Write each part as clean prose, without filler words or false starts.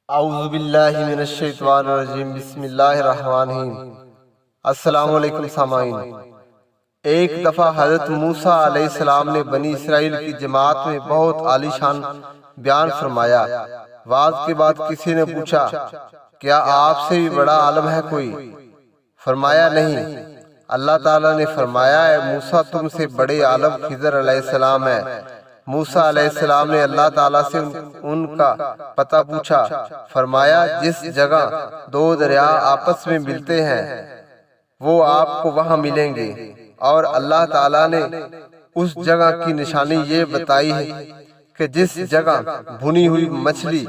اعوذ باللہ من الشیطان الرجیم، بسم اللہ الرحمن الرحیم۔ السلام علیکم سامعین۔ ایک دفعہ حضرت موسیٰ علیہ السلام نے بنی اسرائیل کی جماعت میں بہت عالی شان بیان فرمایا۔ وعظ کے بعد کسی نے پوچھا، کیا آپ سے بھی بڑا عالم ہے کوئی؟ فرمایا نہیں۔ اللہ تعالیٰ نے فرمایا، اے موسیٰ تم سے بڑے عالم خضر علیہ السلام ہے۔ موسیٰ علیہ السلام نے اللہ تعالیٰ سے ان کا پتہ پوچھا۔ فرمایا، جس جگہ دو دریا آپس میں ملتے ہیں وہ آپ کو وہاں ملیں گے، اور اللہ تعالیٰ نے اس جگہ کی نشانی یہ بتائی ہے کہ جس جگہ بھنی ہوئی مچھلی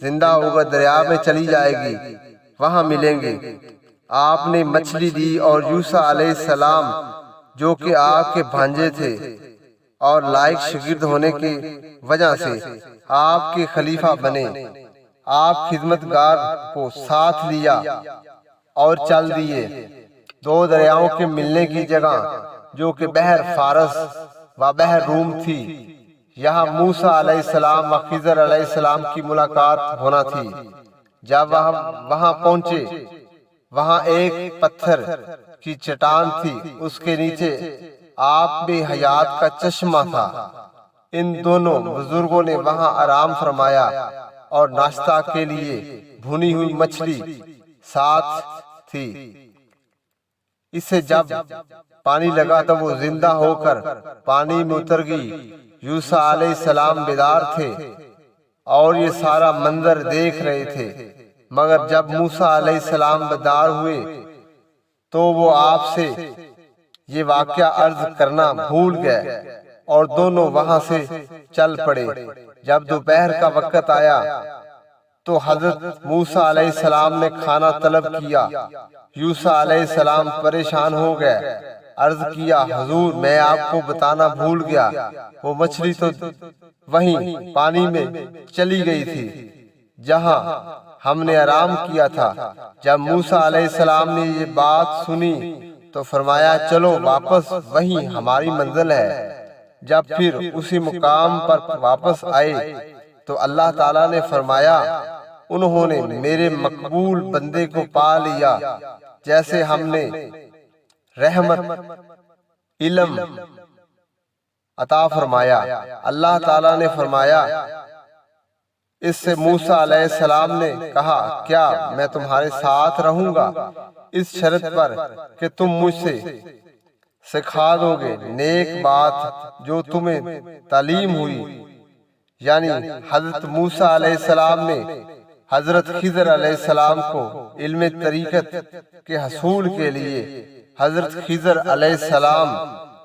زندہ ہو کر دریا میں چلی جائے گی وہاں ملیں گے۔ آپ نے مچھلی دی اور یوسیٰ علیہ السلام جو کہ آپ کے بھانجے تھے اور لائق شاگرد ہونے کی وجہ سے آپ کے خلیفہ بنے، آپ خدمتگار کو ساتھ لیا اور چل دیے۔ دو دریاؤں کے ملنے کی جگہ جو کہ بحر فارس و بحر روم تھی، یہاں موسیٰ علیہ السلام و خضر علیہ السلام کی ملاقات ہونا تھی۔ جب وہاں پہنچے، وہاں ایک پتھر کی چٹان تھی، اس کے نیچے آپ میں حیات کا چشمہ تھا۔ ان دونوں بزرگوں نے وہاں آرام فرمایا اور ناشتہ کے لیے بھنی ہوئی مچھلی ساتھ تھی۔ اسے جب پانی لگا تو وہ زندہ ہو کر پانی میں اتر گئی۔ یوسیٰ علیہ السلام بیدار تھے اور یہ سارا منظر دیکھ رہے تھے، مگر جب موسیٰ علیہ السلام بیدار ہوئے تو وہ آپ سے یہ واقعہ عرض کرنا بھول گئے اور دونوں وہاں سے چل پڑے۔ جب دوپہر کا وقت آیا تو حضرت موسیٰ علیہ السلام نے کھانا طلب کیا۔ یوسیٰ علیہ السلام پریشان ہو گئے، عرض کیا، حضور میں آپ کو بتانا بھول گیا، وہ مچھلی تو وہیں پانی میں چلی گئی تھی جہاں ہم نے آرام کیا تھا۔ جب موسیٰ علیہ السلام نے یہ بات سنی تو فرمایا، چلو واپس وہیں ہماری منزل ہے۔ جب پھر اسی مقام پر واپس آئے تو اللہ تعالیٰ نے فرمایا، انہوں نے میرے مقبول بندے کو پا لیا جیسے ہم نے رحمت علم عطا فرمایا۔ اللہ تعالیٰ نے فرمایا، اس سے موسیٰ علیہ السلام نے کہا، کیا میں تمہارے ساتھ رہوں گا اس شرط پر کہ تم مجھ سے سکھا دو گے نیک بات جو تمہیں تعلیم ہوئی۔ یعنی حضرت موسیٰ علیہ السلام نے حضرت خضر علیہ السلام کو علم طریقت کے حصول کے لیے حضرت خضر علیہ السلام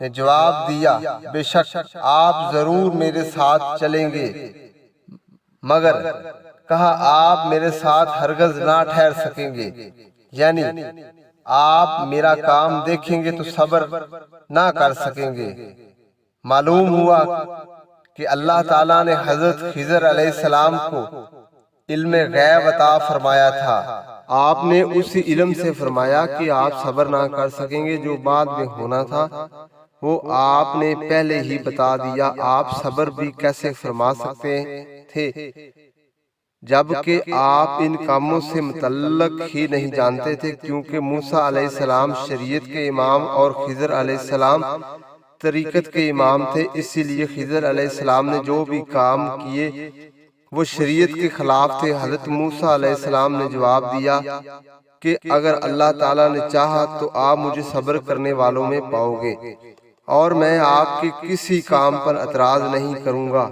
نے جواب دیا، بے شک آپ ضرور میرے ساتھ چلیں گے، مگر کہا آپ میرے ساتھ ہرگز نہ ٹھہر سکیں گے، یعنی آپ میرا کام دیکھیں گے تو صبر نہ کر سکیں گے۔ معلوم ہوا کہ اللہ تعالیٰ نے حضرت خضر علیہ السلام کو علم غیب عطا فرمایا تھا۔ آپ نے اسی علم سے فرمایا کہ آپ صبر نہ کر سکیں گے، جو بعد میں ہونا تھا وہ آپ نے پہلے ہی بتا دیا۔ آپ صبر بھی کیسے فرما سکتے تھے جبکہ آپ ان کاموں سے متعلق ہی نہیں جانتے تھے، کیونکہ موسیٰ علیہ السلام شریعت کے امام اور خضر علیہ السلام طریقت کے امام تھے۔ اسی لیے خضر علیہ السلام نے جو بھی کام کیے وہ شریعت کے خلاف تھے۔ حضرت موسیٰ علیہ السلام نے جواب دیا کہ اگر اللہ تعالیٰ نے چاہا تو آپ مجھے صبر کرنے والوں میں پاؤ گے، اور میں آپ کے کسی کام پر اعتراض نہیں کروں گا۔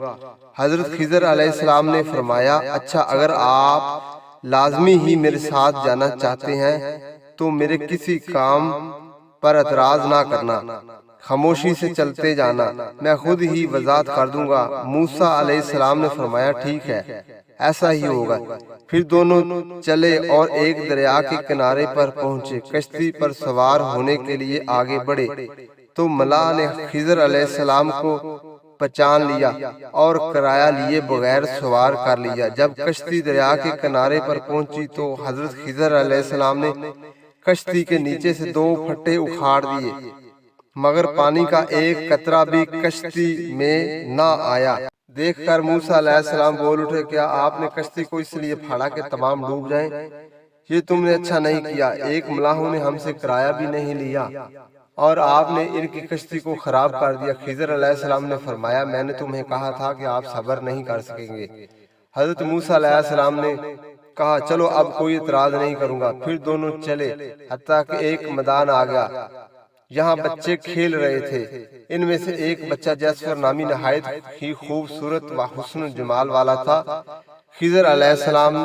حضرت خضر علیہ السلام نے فرمایا، اچھا اگر آپ لازمی ہی میرے ساتھ جانا چاہتے ہیں تو میرے کسی کام پر اعتراض نہ کرنا، خاموشی سے چلتے جانا، میں خود ہی وضاحت کر دوں گا۔ موسیٰ علیہ السلام نے فرمایا، ٹھیک ہے، ایسا ہی ہوگا۔ پھر دونوں چلے اور ایک دریا کے کنارے پر پہنچے۔ کشتی پر سوار ہونے کے لیے آگے بڑھے تو ملاح نے خضر علیہ السلام کو پہچان لیا اور کرایہ لیے بغیر سوار کر لیا۔ جب کشتی دریا کے کنارے پر پہنچی تو حضرت خضر علیہ السلام نے کشتی کے نیچے سے دو پھٹے اکھاڑ دیے، مگر پانی کا ایک قطرہ بھی کشتی میں نہ آیا۔ دیکھ کر موسیٰ علیہ السلام بول اٹھے، کیا آپ نے کشتی کو اس لیے پھاڑا کہ تمام ڈوب جائیں؟ یہ تم نے اچھا نہیں کیا، ایک ملاحوں نے ہم سے کرایہ بھی نہیں لیا اور آپ نے ان کی کشتی کو خراب کر دیا۔ خضر علیہ السلام نے فرمایا، میں نے تمہیں کہا تھا کہ آپ صبر نہیں کر سکیں گے۔ حضرت موسیٰ علیہ السلام نے کہا، چلو اب کوئی اعتراض نہیں کروں گا۔ پھر دونوں چلے، حتیٰ کہ ایک میدان آ گیا، یہاں بچے کھیل رہے تھے۔ ان میں سے ایک بچہ جعفر نامی نہایت ہی خوبصورت و حسن جمال والا تھا۔ خضر علیہ السلام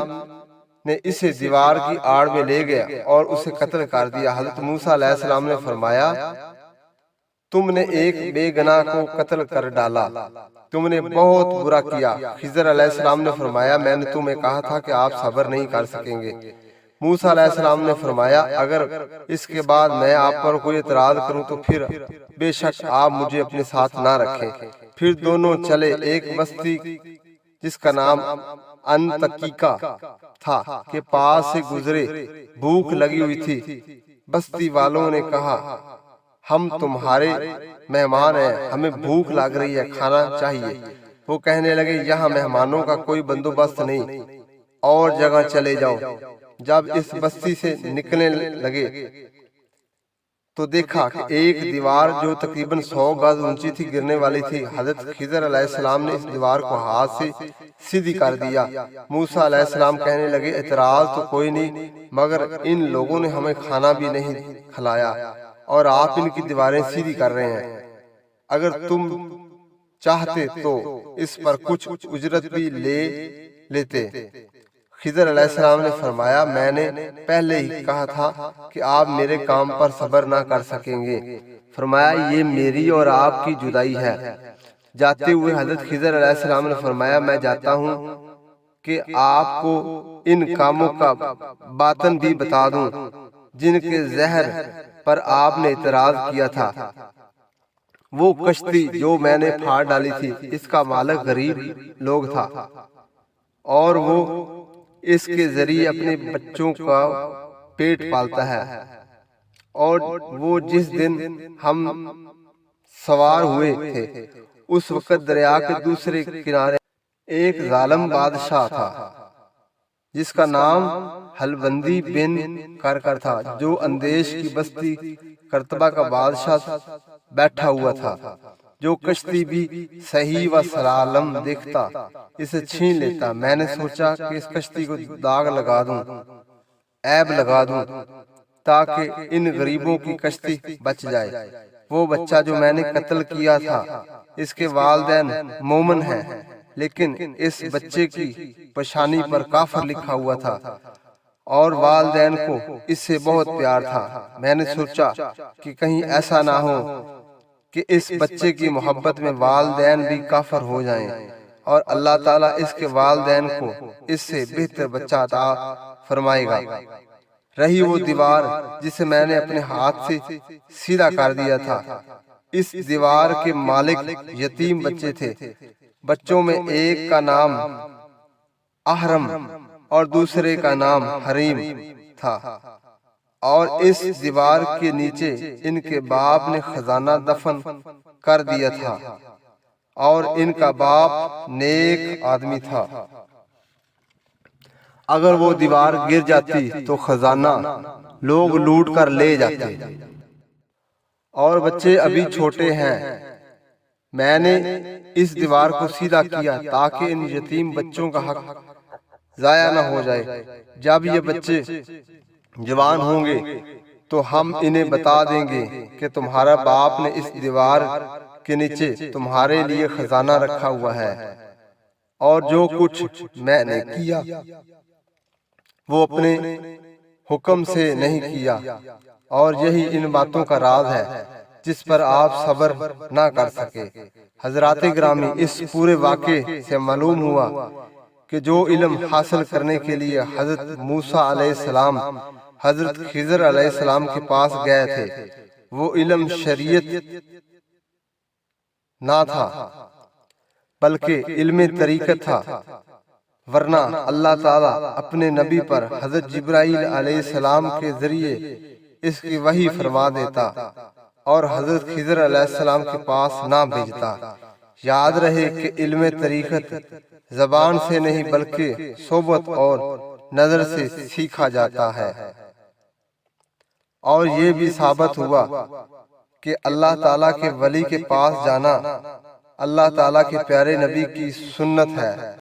نے اسے دیوار کی آڑ میں لے گیا اور اسے قتل کر دیا۔ حضرت موسیٰ علیہ السلام نے فرمایا، تم نے ایک بے گناہ کو قتل کر ڈالا، تم نے بہت برا کیا۔ خضر علیہ السلام نے فرمایا، میں نے تمہیں کہا تھا کہ آپ صبر نہیں کر سکیں گے۔ موسیٰ علیہ السلام نے فرمایا، اگر اس کے بعد میں آپ پر کوئی اعتراض کروں تو پھر بے شک آپ مجھے اپنے ساتھ نہ رکھیں۔ پھر دونوں چلے، ایک بستی جس کا نام انتقیقہ تھا کے پاس سے گزرے۔ بھوک لگی ہوئی تھی۔ بستی والوں نے کہا، ہم تمہارے مہمان ہیں، ہمیں بھوک لگ رہی ہے، کھانا چاہیے۔ وہ کہنے لگے، یہاں مہمانوں کا کوئی بندوبست نہیں، اور جگہ چلے جاؤ۔ جب اس بستی سے نکلنے لگے تو دیکھا کہ ایک دیوار جو تقریباً 100 گز اونچی تھی گرنے والی تھی۔ حضرت خضر علیہ السلام نے اس دیوار کو ہاتھ سے سیدھی کر دیا۔ موسیٰ علیہ السلام کہنے لگے، اعتراض تو کوئی نہیں، مگر ان لوگوں نے ہمیں کھانا بھی نہیں کھلایا اور آپ ان کی دیواریں سیدھی کر رہے ہیں۔ اگر تم چاہتے تو اس پر کچھ اجرت بھی لے لیتے۔ خضر علیہ السلام نے فرمایا، میں نے پہلے ہی کہا تھا کہ آپ میرے کام پر صبر نہ کر سکیں گے۔ فرمایا، یہ میری اور آپ کی جدائی ہے۔ جاتے ہوئے حضرت خضر علیہ السلام نے فرمایا، میں جاتا ہوں کہ آپ کو ان کاموں کا باطن بھی بتا دوں جن کے زہر پر آپ نے اعتراض کیا تھا۔ وہ کشتی جو میں نے پھاڑ ڈالی تھی، اس کا مالک غریب لوگ تھا اور وہ اس کے ذریعے اپنے بچوں کا پیٹ پالتا ہے۔ اور وہ جس دن ہم سوار ہوئے تھے اس وقت دریا کے دوسرے کنارے ایک ظالم بادشاہ تھا جس کا نام حلبندی بن کرکر تھا، جو اندیش کی بستی کرتبہ کا بادشاہ بیٹھا ہوا تھا، جو کشتی بھی صحیح و سلام دیکھتا اسے چھین لیتا۔ میں نے سوچا کہ اس کشتی کو داغ لگا دوں، عیب لگا دوں، تاکہ ان غریبوں کی کشتی بچ جائے۔ وہ بچہ جو میں نے قتل کیا تھا، اس کے والدین مومن ہیں، لیکن اس بچے کی پیشانی پر کافر لکھا ہوا تھا اور والدین کو اس سے بہت پیار تھا۔ میں نے سوچا کہ کہیں ایسا نہ ہو کہ اس بچے کی محبت میں والدین بھی کافر ہو جائیں اور اللہ تعالیٰ اس کے والدین کو اس سے بہتر بچہ عطا فرمائے گا۔ رہی وہ دیوار جسے میں نے اپنے ہاتھ سے سیدھا کر دیا تھا، اس دیوار کے مالک یتیم بچے تھے۔ بچوں میں ایک کا نام احرم اور دوسرے کا نام حریم تھا، اور اس دیوار کے نیچے ان کے باپ نے خزانہ دفن کر دیا تھا اور ان کا باپ نیک آدمی تھا۔ اگر وہ دیوار گر جاتی تو خزانہ لوگ لوٹ کر لے جاتے، اور بچے ابھی چھوٹے ہیں۔ میں نے اس دیوار کو سیدھا کیا تاکہ ان یتیم بچوں کا حق ضائع نہ ہو جائے۔ جب یہ بچے جوان ہوں گے تو ہم انہیں بتا دیں گے کہ تمہارا باپ نے اس دیوار کے نیچے تمہارے لیے خزانہ رکھا ہوا ہے، اور جو کچھ میں نے کیا وہ اپنے حکم سے نہیں کیا، اور یہی ان باتوں کا راز ہے جس پر آپ صبر نہ کر سکے۔ حضرات گرامی، اس پورے واقعے سے معلوم ہوا کہ جو علم حاصل کرنے کے لیے حضرت موسیٰ علیہ السلام حضرت خضر علیہ السلام کے پاس گئے تھے، وہ علم شریعت نہ تھا بلکہ علم طریقت تھا، ورنہ اللہ تعالیٰ اپنے نبی پر حضرت جبرائیل علیہ السلام کے ذریعے اس کی وحی فرما دیتا اور حضرت خضر علیہ السلام کے پاس نہ بھیجتا۔ یاد رہے کہ علم طریقت زبان سے نہیں بلکہ صحبت اور نظر سے سیکھا جاتا ہے۔ اور یہ بھی ثابت ہوا کہ اللہ تعالیٰ کے ولی کے پاس جانا اللہ تعالیٰ کے پیارے نبی کی سنت ہے۔